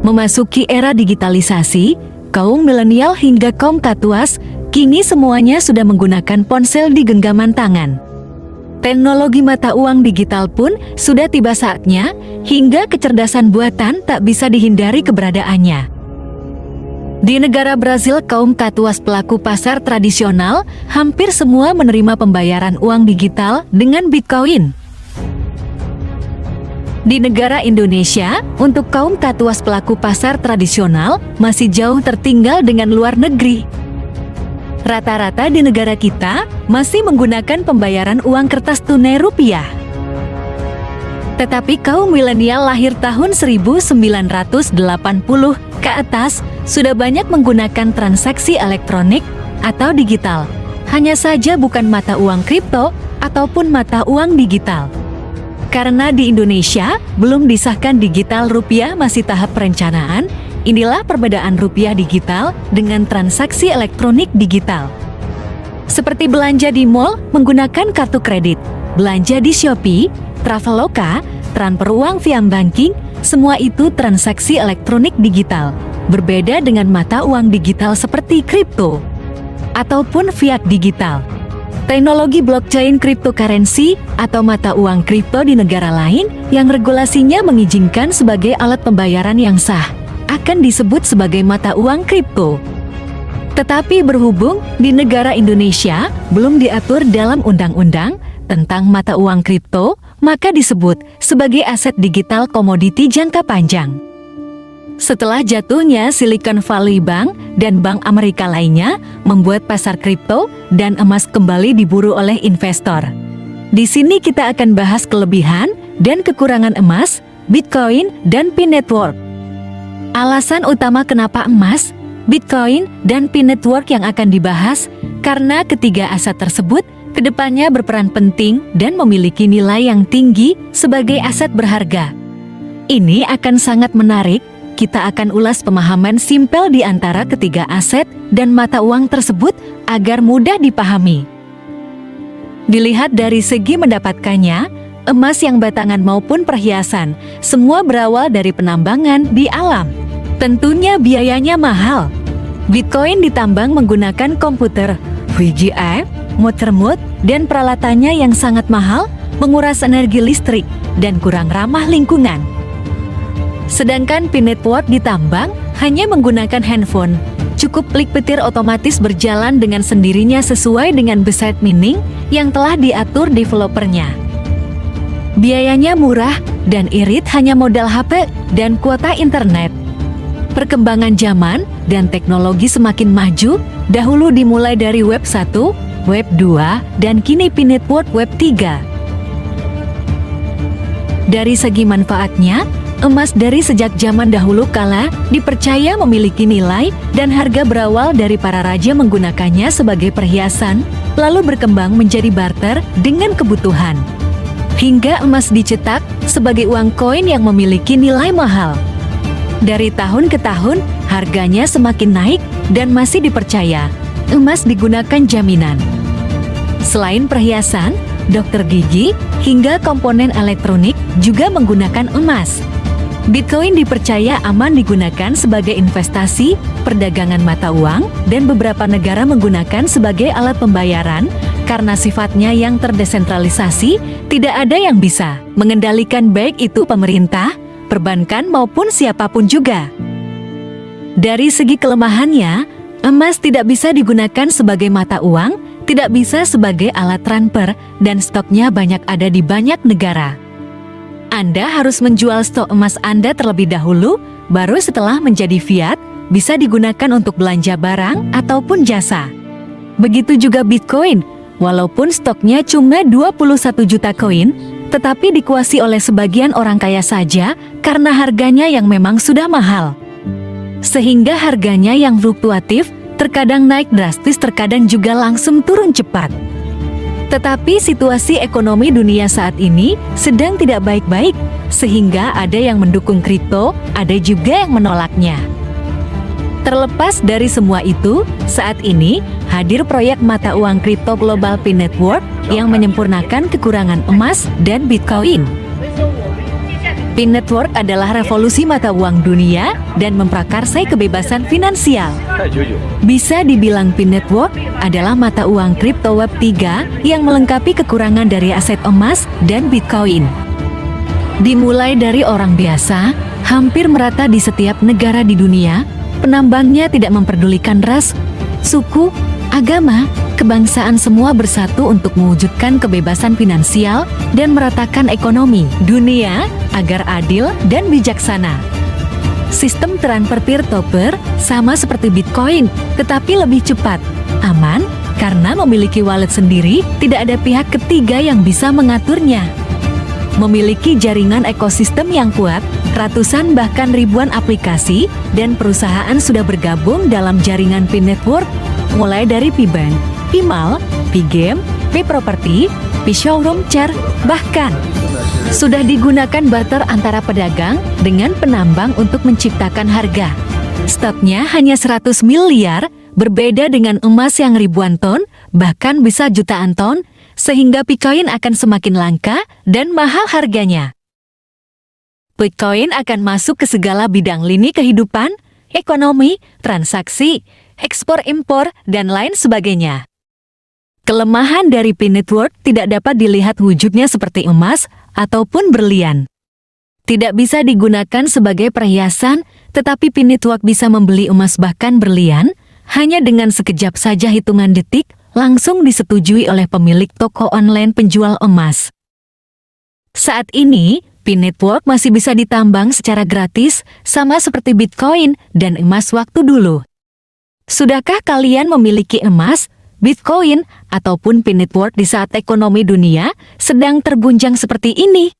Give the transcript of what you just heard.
Memasuki era digitalisasi, kaum milenial hingga kaum katuas, kini semuanya sudah menggunakan ponsel di genggaman tangan. Teknologi mata uang digital pun sudah tiba saatnya, hingga kecerdasan buatan tak bisa dihindari keberadaannya. Di negara Brazil, kaum katuas pelaku pasar tradisional hampir semua menerima pembayaran uang digital dengan Bitcoin. Di negara Indonesia, untuk kaum katuas pelaku pasar tradisional masih jauh tertinggal dengan luar negeri. Rata-rata di negara kita masih menggunakan pembayaran uang kertas tunai rupiah. Tetapi kaum milenial lahir tahun 1980 ke atas sudah banyak menggunakan transaksi elektronik atau digital. Hanya saja bukan mata uang kripto ataupun mata uang digital. Karena di Indonesia belum disahkan digital rupiah masih tahap perencanaan, inilah perbedaan rupiah digital dengan transaksi elektronik digital. Seperti belanja di mall menggunakan kartu kredit, belanja di Shopee, Traveloka, transfer uang via banking, semua itu transaksi elektronik digital. Berbeda dengan mata uang digital seperti kripto ataupun fiat digital. Teknologi blockchain cryptocurrency atau mata uang kripto di negara lain yang regulasinya mengizinkan sebagai alat pembayaran yang sah akan disebut sebagai mata uang kripto. Tetapi berhubung di negara Indonesia belum diatur dalam undang-undang tentang mata uang kripto, maka disebut sebagai aset digital komoditi jangka panjang. Setelah jatuhnya Silicon Valley Bank dan bank Amerika lainnya membuat pasar kripto dan emas kembali diburu oleh investor. Di sini kita akan bahas kelebihan dan kekurangan emas, Bitcoin, dan Pi Network. Alasan utama kenapa emas, Bitcoin, dan Pi Network yang akan dibahas, karena ketiga aset tersebut kedepannya berperan penting dan memiliki nilai yang tinggi sebagai aset berharga. Ini akan sangat menarik. Kita akan ulas pemahaman simpel di antara ketiga aset dan mata uang tersebut agar mudah dipahami. Dilihat dari segi mendapatkannya, emas yang batangan maupun perhiasan, semua berawal dari penambangan di alam. Tentunya biayanya mahal. Bitcoin ditambang menggunakan komputer, VGA, watermode, dan peralatannya yang sangat mahal, menguras energi listrik, dan kurang ramah lingkungan. Sedangkan Pi Network ditambang hanya menggunakan handphone. Cukup klik petir otomatis berjalan dengan sendirinya sesuai dengan beside mining yang telah diatur developernya. Biayanya murah dan irit hanya modal HP dan kuota internet. Perkembangan zaman dan teknologi semakin maju, dahulu dimulai dari Web 1, Web 2, dan kini Pi Network Web 3. Dari segi manfaatnya, emas dari sejak zaman dahulu kala dipercaya memiliki nilai dan harga berawal dari para raja menggunakannya sebagai perhiasan, lalu berkembang menjadi barter dengan kebutuhan. Hingga emas dicetak sebagai uang koin yang memiliki nilai mahal. Dari tahun ke tahun, harganya semakin naik dan masih dipercaya emas digunakan jaminan. Selain perhiasan, dokter gigi, hingga komponen elektronik juga menggunakan emas. Bitcoin dipercaya aman digunakan sebagai investasi, perdagangan mata uang, dan beberapa negara menggunakan sebagai alat pembayaran. Karena sifatnya yang terdesentralisasi, tidak ada yang bisa mengendalikan baik itu pemerintah, perbankan maupun siapapun juga. Dari segi kelemahannya, emas tidak bisa digunakan sebagai mata uang, tidak bisa sebagai alat transfer, dan stoknya banyak ada di banyak negara. Anda harus menjual stok emas Anda terlebih dahulu, baru setelah menjadi fiat, bisa digunakan untuk belanja barang ataupun jasa. Begitu juga Bitcoin, walaupun stoknya cuma 21 juta koin, tetapi dikuasai oleh sebagian orang kaya saja karena harganya yang memang sudah mahal. Sehingga harganya yang fluktuatif, terkadang naik drastis, terkadang juga langsung turun cepat. Tetapi situasi ekonomi dunia saat ini sedang tidak baik-baik, sehingga ada yang mendukung kripto, ada juga yang menolaknya. Terlepas dari semua itu, saat ini hadir proyek mata uang kripto global Pi Network yang menyempurnakan kekurangan emas dan Bitcoin. Pin Network adalah revolusi mata uang dunia dan memprakarsai kebebasan finansial. Bisa dibilang Pin Network adalah mata uang kripto Web 3 yang melengkapi kekurangan dari aset emas dan Bitcoin. Dimulai dari orang biasa, hampir merata di setiap negara di dunia, penambangnya tidak memperdulikan ras, suku, agama, kebangsaan, semua bersatu untuk mewujudkan kebebasan finansial dan meratakan ekonomi dunia agar adil dan bijaksana. Sistem transfer peer-to-peer sama seperti Bitcoin, tetapi lebih cepat, aman, karena memiliki wallet sendiri, tidak ada pihak ketiga yang bisa mengaturnya. Memiliki jaringan ekosistem yang kuat, ratusan bahkan ribuan aplikasi dan perusahaan sudah bergabung dalam jaringan Pin Network, mulai dari P-Bank, P-Mall, P-Game, P-Property, P-Showroom Chair, bahkan sudah digunakan barter antara pedagang dengan penambang untuk menciptakan harga. Stoknya hanya 100 miliar, berbeda dengan emas yang ribuan ton, bahkan bisa jutaan ton, sehingga Bitcoin akan semakin langka dan mahal harganya. Bitcoin akan masuk ke segala bidang lini kehidupan, ekonomi, transaksi, ekspor-impor, dan lain sebagainya. Kelemahan dari Pin Network tidak dapat dilihat wujudnya seperti emas ataupun berlian. Tidak bisa digunakan sebagai perhiasan, tetapi Pin Network bisa membeli emas bahkan berlian, hanya dengan sekejap saja hitungan detik, langsung disetujui oleh pemilik toko online penjual emas. Saat ini, Pin Network masih bisa ditambang secara gratis, sama seperti Bitcoin dan emas waktu dulu. Sudahkah kalian memiliki emas, Bitcoin, ataupun Pin Network di saat ekonomi dunia sedang terguncang seperti ini?